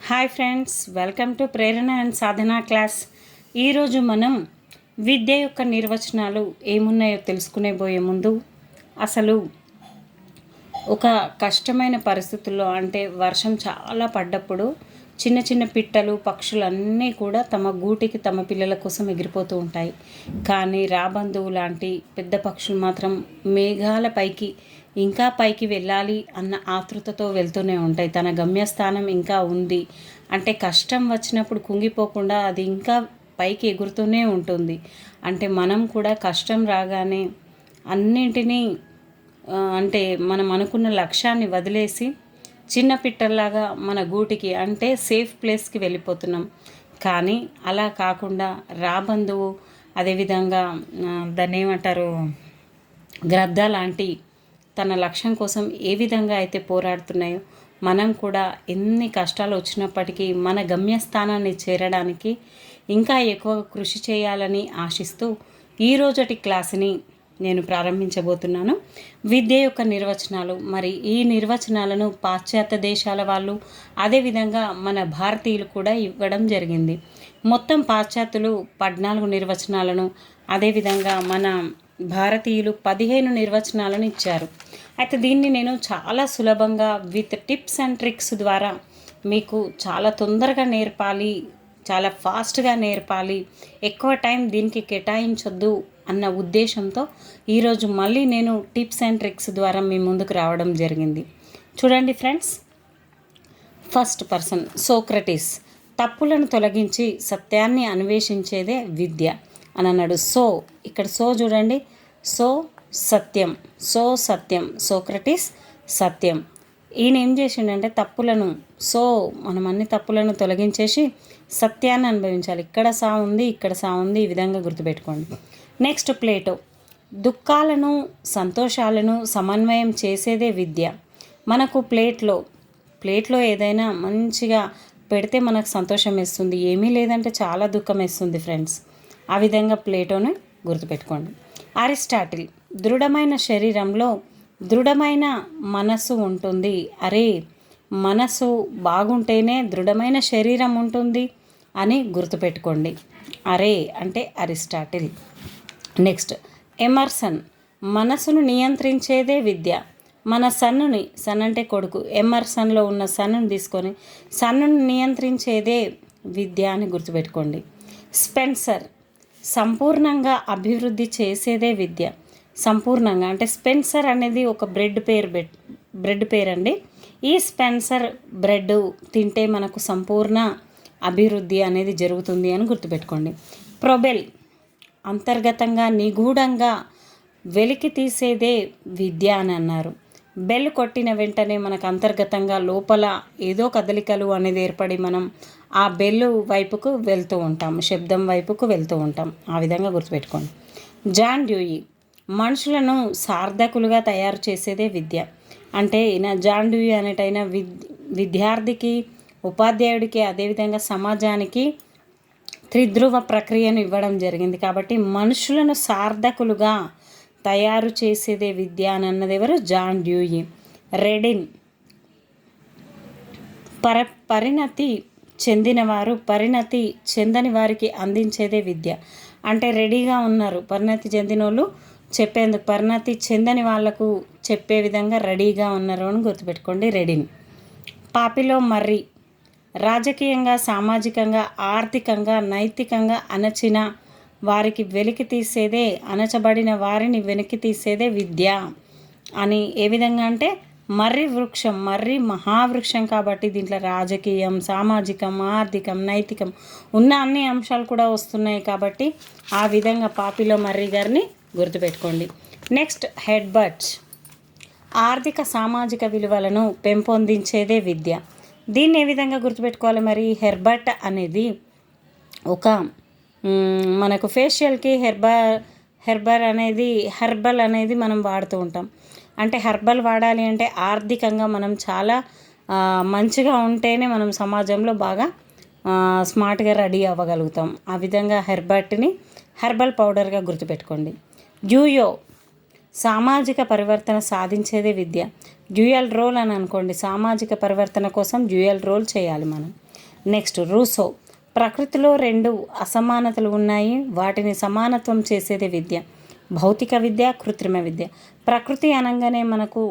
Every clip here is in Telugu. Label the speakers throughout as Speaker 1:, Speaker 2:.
Speaker 1: Hi friends, welcome to Prerana and Sadhana class. ఈరోజు మనం విద్య యొక్క నిర్వచనాలు ఏమున్నాయో తెలుసుకునే పోయే ముందు అసలు ఒక కష్టమైన పరిస్థితుల్లో అంటే వర్షం చాలా పడ్డప్పుడు చిన్న చిన్న పిట్టలు పక్షులు అన్నీ కూడా తమ గూటికి తమ పిల్లల కోసం ఎగిరిపోతూ ఉంటాయి. కానీ రాబందువు లాంటి పెద్ద పక్షులు మాత్రం మేఘాల పైకి ఇంకా పైకి వెళ్ళాలి అన్న ఆతృతతో వెళ్తూనే ఉంటాయి. తన గమ్యస్థానం ఇంకా ఉంది అంటే కష్టం వచ్చినప్పుడు కుంగిపోకుండా అది ఇంకా పైకి ఎగురుతూనే ఉంటుంది. అంటే మనం కూడా కష్టం రాగానే అన్నింటినీ అంటే మనం అనుకున్న లక్ష్యాన్ని వదిలేసి చిన్న పిట్టల్లాగా మన గూటికి అంటే సేఫ్ ప్లేస్కి వెళ్ళిపోతున్నాం. కానీ అలా కాకుండా రాబందువు అదేవిధంగా దాన్ని ఏమంటారు గ్రద్ద లాంటి తన లక్ష్యం కోసం ఏ విధంగా అయితే పోరాడుతున్నాయో మనం కూడా ఎన్ని కష్టాలు వచ్చినప్పటికీ మన గమ్యస్థానాన్ని చేరడానికి ఇంకా ఎక్కువ కృషి చేయాలని ఆశిస్తూ ఈరోజటి క్లాస్ని నేను ప్రారంభించబోతున్నాను. విద్య యొక్క నిర్వచనాలు. మరి ఈ నిర్వచనాలను పాశ్చాత్య దేశాల వాళ్ళు అదేవిధంగా మన భారతీయులు కూడా ఇవ్వడం జరిగింది. మొత్తం పాశ్చాత్యులు 14 నిర్వచనాలను అదేవిధంగా మన భారతీయులు 15 నిర్వచనాలను ఇచ్చారు. అయితే దీన్ని నేను చాలా సులభంగా విత్ టిప్స్ అండ్ ట్రిక్స్ ద్వారా మీకు చాలా తొందరగా నేర్పాలి, చాలా ఫాస్ట్గా నేర్పాలి, ఎక్కువ టైం దీనికి కేటాయించొద్దు అన్న ఉద్దేశంతో ఈరోజు మళ్ళీ నేను టిప్స్ అండ్ ట్రిక్స్ ద్వారా మీ ముందుకు రావడం జరిగింది. చూడండి ఫ్రెండ్స్, ఫస్ట్ పర్సన్ సోక్రటీస్ తప్పులను తొలగించి సత్యాన్ని అన్వేషించేదే విద్య అని అన్నాడు. ఇక్కడ చూడండి, సత్యం, సత్యం, సోక్రటీస్ సత్యం. ఈయన ఏం చేసిండంటే తప్పులను మనం అన్ని తప్పులను తొలగించేసి సత్యాన్ని అనుభవించాలి. ఇక్కడ సా ఉంది, ఇక్కడ సా ఉంది, ఈ విధంగా గుర్తుపెట్టుకోండి. నెక్స్ట్ ప్లేటో దుఃఖాలను సంతోషాలను సమన్వయం చేసేదే విద్య. మనకు ప్లేట్లో ఏదైనా మంచిగా పెడితే మనకు సంతోషం వేస్తుంది, ఏమీ లేదంటే చాలా దుఃఖం వేస్తుంది ఫ్రెండ్స్. ఆ విధంగా ప్లేటోని గుర్తుపెట్టుకోండి. అరిస్టాటిల్ దృఢమైన శరీరంలో దృఢమైన మనస్సు ఉంటుంది. అరే, మనసు బాగుంటేనే దృఢమైన శరీరం ఉంటుంది అని గుర్తుపెట్టుకోండి. అరే అంటే అరిస్టాటిల్. నెక్స్ట్ ఎమర్సన్ మనసును నియంత్రించేదే విద్య. మన సన్ అంటే కొడుకు, ఎమర్సన్లో ఉన్న సన్నుని తీసుకొని సన్నును నియంత్రించేదే విద్య అని గుర్తుపెట్టుకోండి. స్పెన్సర్ సంపూర్ణంగా అభివృద్ధి చేసేదే విద్య. సంపూర్ణంగా అంటే స్పెన్సర్ అనేది ఒక బ్రెడ్ పేరు అండి. ఈ స్పెన్సర్ బ్రెడ్ తింటే మనకు సంపూర్ణ అభివృద్ధి అనేది జరుగుతుంది అని గుర్తుపెట్టుకోండి. ప్రొబెల్ అంతర్గతంగా నిగూఢంగా వెలికి తీసేదే విద్య అని అన్నారు. బెల్ కొట్టిన వెంటనే మనకు అంతర్గతంగా లోపల ఏదో కదలికలు అనేది ఏర్పడి మనం ఆ బెల్ వైపుకు వెళ్తూ ఉంటాం, శబ్దం వైపుకు వెళ్తూ ఉంటాం. ఆ విధంగా గుర్తుపెట్టుకోండి. జాన్ డ్యూయి మనుషులను సార్థకులుగా తయారు చేసేదే విద్య. అంటే ఈయన జాన్ డ్యూయి అనేటైన విద్యార్థికి, ఉపాధ్యాయుడికి అదేవిధంగా సమాజానికి త్రిధ్రువ ప్రక్రియను ఇవ్వడం జరిగింది. కాబట్టి మనుషులను సార్థకులుగా తయారు చేసేదే విద్య అని అన్నది ఎవరు? John Dewey. రెడిన్ పరిణతి చెందని వారికి అందించేదే విద్య. అంటే రెడీగా ఉన్నారు, పరిణతి చెందిన వాళ్ళు చెప్పేందుకు, పరిణతి చెందని వాళ్లకు చెప్పే విధంగా రెడీగా ఉన్నారు అని గుర్తుపెట్టుకోండి. రెడిన్. పాపిలో మర్రి రాజకీయంగా, సామాజికంగా, ఆర్థికంగా, నైతికంగా అణచిన వారికి వెలికి తీసేదే, అణచబడిన వారిని వెనక్కి తీసేదే విద్య అని. ఏ విధంగా అంటే మర్రి మహావృక్షం కాబట్టి దీంట్లో రాజకీయం, సామాజికం, ఆర్థికం, నైతికం ఉన్న అన్ని అంశాలు కూడా వస్తున్నాయి. కాబట్టి ఆ విధంగా పాపిలో మర్రి గారిని గుర్తుపెట్టుకోండి. నెక్స్ట్ హెర్బర్ట్ ఆర్థిక సామాజిక విలువలను పెంపొందించేదే విద్య. దీన్ని ఏ విధంగా గుర్తుపెట్టుకోవాలి మరి? హెర్బర్ట్ అనేది ఒక మనకు ఫేషియల్కి హెర్బల్ అనేది మనం వాడుతూ ఉంటాం. అంటే హెర్బల్ వాడాలి అంటే ఆర్థికంగా మనం చాలా మంచిగా ఉంటేనే మనం సమాజంలో బాగా స్మార్ట్గా రెడీ అవ్వగలుగుతాం. ఆ విధంగా హెర్బర్ట్ని హెర్బల్ పౌడర్గా గుర్తుపెట్టుకోండి. డ్యూయో సామాజిక పరివర్తన సాధించేదే విద్య. డ్యూయల్ రోల్ అని అనుకోండి, సామాజిక పరివర్తన కోసం డ్యూయల్ రోల్ చేయాలి మనం. నెక్స్ట్ రూసో, ప్రకృతిలో రెండు అసమానతలు ఉన్నాయి, వాటిని సమానత్వం చేసేదే విద్య. భౌతిక విద్య, కృత్రిమ విద్య. ప్రకృతి అనగానే మనకు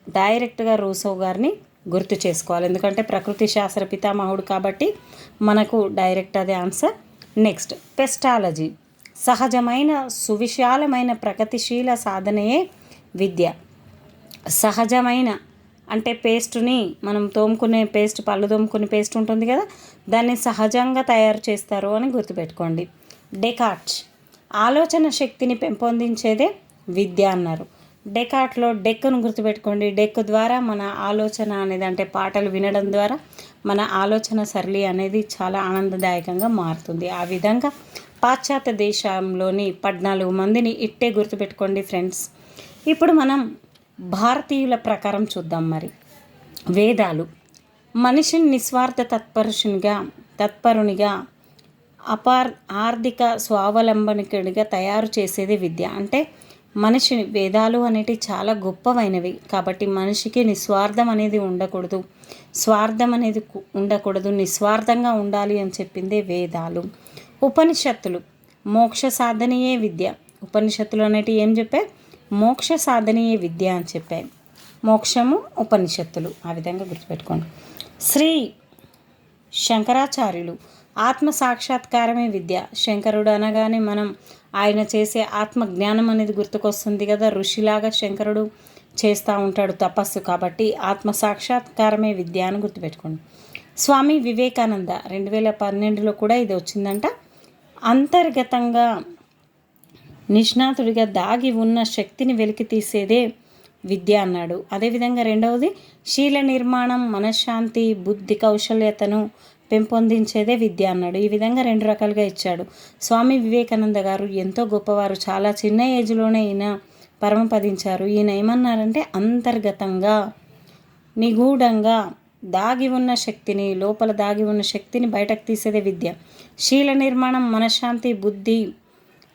Speaker 1: డైరెక్ట్గా రూసో గారిని గుర్తు చేసుకోవాలి, ఎందుకంటే ప్రకృతి శాస్త్ర పితామహుడు కాబట్టి మనకు డైరెక్ట్ అదే ఆన్సర్. నెక్స్ట్ పెస్టాలజీ, సహజమైన సువిశాలమైన ప్రగతిశీల సాధనయే విద్య. సహజమైన అంటే పేస్ట్ని మనం తోముకునే పేస్ట్, పళ్ళు తోముకునే పేస్ట్ ఉంటుంది కదా, దాన్ని సహజంగా తయారు చేస్తారు అని గుర్తుపెట్టుకోండి. డెకార్ట్, ఆలోచన శక్తిని పెంపొందించేదే విద్య అన్నారు. డెకార్ట్లో డెక్ను గుర్తుపెట్టుకోండి. డెక్ ద్వారా మన ఆలోచన అనేది, అంటే పాటలు వినడం ద్వారా మన ఆలోచన సరళి అనేది చాలా ఆనందదాయకంగా మారుతుంది. ఆ విధంగా పాశ్చాత్య దేశంలోని 14 మందిని ఇట్టే గుర్తుపెట్టుకోండి ఫ్రెండ్స్. ఇప్పుడు మనం భారతీయుల ప్రకారం చూద్దాం. మరి వేదాలు మనిషిని నిస్వార్థ తత్పరునిగా ఆర్థిక స్వావలంబనికుడిగా తయారు చేసేది విద్య. అంటే మనిషిని, వేదాలు అనేటివి చాలా గొప్పవైనవి కాబట్టి మనిషికి నిస్వార్థం అనేది ఉండకూడదు, స్వార్థం అనేది ఉండకూడదు, నిస్వార్థంగా ఉండాలి అని చెప్పిందే వేదాలు. ఉపనిషత్తులు మోక్ష సాధనయే విద్య. ఉపనిషత్తులు అనేటివి ఏం చెప్పాయి? మోక్ష సాధనయే విద్య అని చెప్పాయి. మోక్షము ఉపనిషత్తులు, ఆ విధంగా గుర్తుపెట్టుకోండి. శ్రీ శంకరాచార్యులు ఆత్మ సాక్షాత్కారమే విద్య. శంకరుడు అనగానే మనం ఆయన చేసే ఆత్మజ్ఞానం అనేది గుర్తుకొస్తుంది కదా, ఋషిలాగా శంకరుడు చేస్తూ ఉంటాడు తపస్సు, కాబట్టి ఆత్మ సాక్షాత్కారమే విద్య అని గుర్తుపెట్టుకోండి. స్వామి వివేకానంద 2012లో కూడా ఇది వచ్చిందంట. అంతర్గతంగా నిష్ణాతుడిగా దాగి ఉన్న శక్తిని వెలికి తీసేదే విద్య అన్నాడు. అదేవిధంగా రెండవది శీల నిర్మాణం, మనశ్శాంతి, బుద్ధి కౌశల్యతను పెంపొందించేదే విద్య అన్నాడు. ఈ విధంగా 2 రకాలుగా ఇచ్చాడు. స్వామి వివేకానంద గారు ఎంతో గొప్పవారు, చాలా చిన్న ఏజ్లోనే ఈయన పరమపదించారు. ఈయన ఏమన్నారంటే అంతర్గతంగా నిగూఢంగా దాగి ఉన్న శక్తిని, లోపల దాగి ఉన్న శక్తిని బయటకు తీసేదే విద్య. శీల నిర్మాణం, మనశ్శాంతి, బుద్ధి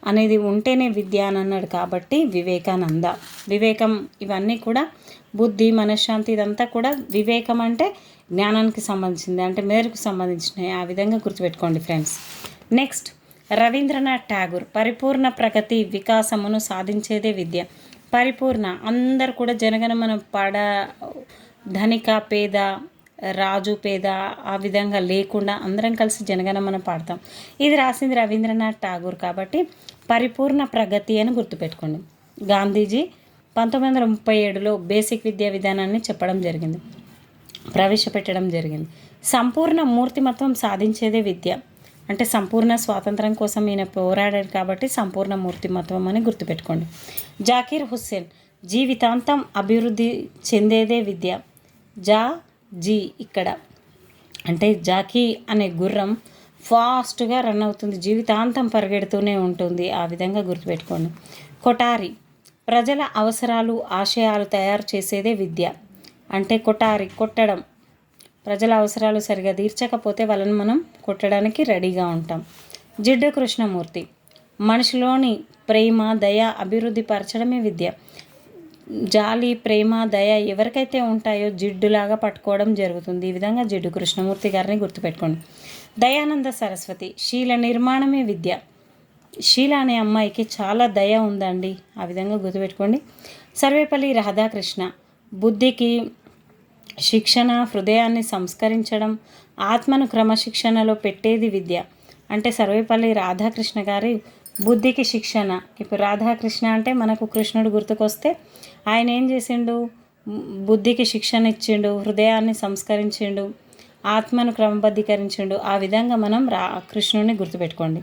Speaker 1: అనేది ఉంటేనే విద్య అని అన్నాడు కాబట్టి వివేకానంద. వివేకం ఇవన్నీ కూడా బుద్ధి, మనశ్శాంతి ఇదంతా కూడా వివేకం అంటే జ్ఞానానికి సంబంధించింది, అంటే మేరకు సంబంధించినవి. ఆ విధంగా గుర్తుపెట్టుకోండి ఫ్రెండ్స్. నెక్స్ట్ రవీంద్రనాథ్ ఠాగూర్ పరిపూర్ణ ప్రగతి వికాసమును సాధించేదే విద్య. పరిపూర్ణ అందరు కూడా జనగణమన ధనిక పేద, రాజు పేద ఆ విధంగా లేకుండా అందరం కలిసి జనగణమన పాడతాం. ఇది రాసింది రవీంద్రనాథ్ ఠాగూర్ కాబట్టి పరిపూర్ణ ప్రగతి అని గుర్తుపెట్టుకోండి. గాంధీజీ 1937లో బేసిక్ విద్యా విధానాన్ని చెప్పడం జరిగింది, ప్రవేశపెట్టడం జరిగింది. సంపూర్ణ మూర్తిమత్వం సాధించేదే విద్య. అంటే సంపూర్ణ స్వాతంత్రం కోసం ఈయన పోరాడాడు కాబట్టి సంపూర్ణ మూర్తిమత్వం అని గుర్తుపెట్టుకోండి. జాకీర్ హుస్సేన్ జీవితాంతం అభివృద్ధి చెందేదే విద్య. జీ ఇక్కడ అంటే జాకీ అనే గుర్రం ఫాస్ట్గా రన్ అవుతుంది, జీవితాంతం పరిగెడుతూనే ఉంటుంది. ఆ విధంగా గుర్తుపెట్టుకోండి. కొటారి ప్రజల అవసరాలు, ఆశయాలు తయారు చేసేదే విద్య. అంటే కొట్టడం, ప్రజల అవసరాలు సరిగా తీర్చకపోతే వాళ్ళని మనం కొట్టడానికి రెడీగా ఉంటాం. జిడ్డు కృష్ణమూర్తి మనిషిలోని ప్రేమ, దయ అభివృద్ధి పరచడమే విద్య. జాలి, ప్రేమ, దయ ఎవరికైతే ఉంటాయో జిడ్డులాగా పట్టుకోవడం జరుగుతుంది. ఈ విధంగా జిడ్డు కృష్ణమూర్తి గారిని గుర్తుపెట్టుకోండి. దయానంద సరస్వతి శీల నిర్మాణమే విద్య. శీల అనే అమ్మాయికి చాలా దయ ఉందండి, ఆ విధంగా గుర్తుపెట్టుకోండి. సర్వేపల్లి రాధాకృష్ణ బుద్ధికి శిక్షణ, హృదయాన్ని సంస్కరించడం, ఆత్మను క్రమశిక్షణలో పెట్టేది విద్య. అంటే సర్వేపల్లి రాధాకృష్ణ గారి బుద్ధికి శిక్షణ. ఇప్పుడు రాధాకృష్ణ అంటే మనకు కృష్ణుడు గుర్తుకొస్తే ఆయన ఏం చేసిండు? బుద్ధికి శిక్షణ ఇచ్చిండు, హృదయాన్ని సంస్కరించిండు, ఆత్మను క్రమబద్ధీకరించిండు. ఆ విధంగా మనం కృష్ణుడిని గుర్తుపెట్టుకోండి.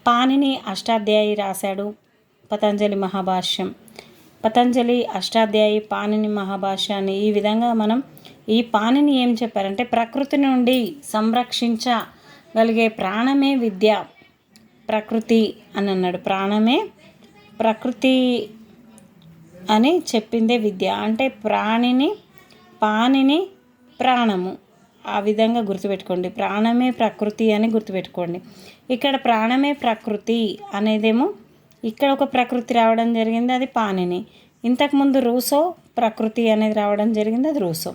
Speaker 1: పాణిని అష్టాధ్యాయి రాశాడు పతంజలి మహాభాష్యం. పతంజలి అష్టాధ్యాయి పాణిని మహాభాష్యాన్ని ఈ విధంగా మనం ఈ పాణిని ఏం చెప్పారంటే ప్రకృతి నుండి సంరక్షించగలిగే ప్రాణమే విద్య. ప్రకృతి అని అన్నాడు, ప్రాణమే ప్రకృతి అని చెప్పిందే విద్య. అంటే పాణిని ప్రాణము, ఆ విధంగా గుర్తుపెట్టుకోండి. ప్రాణమే ప్రకృతి అని గుర్తుపెట్టుకోండి. ఇక్కడ ప్రాణమే ప్రకృతి అనేదేమో ఇక్కడ ఒక ప్రకృతి రావడం జరిగింది, అది పాణిని. ఇంతకుముందు రూసో ప్రకృతి అనేది రావడం జరిగింది, అది రూసో.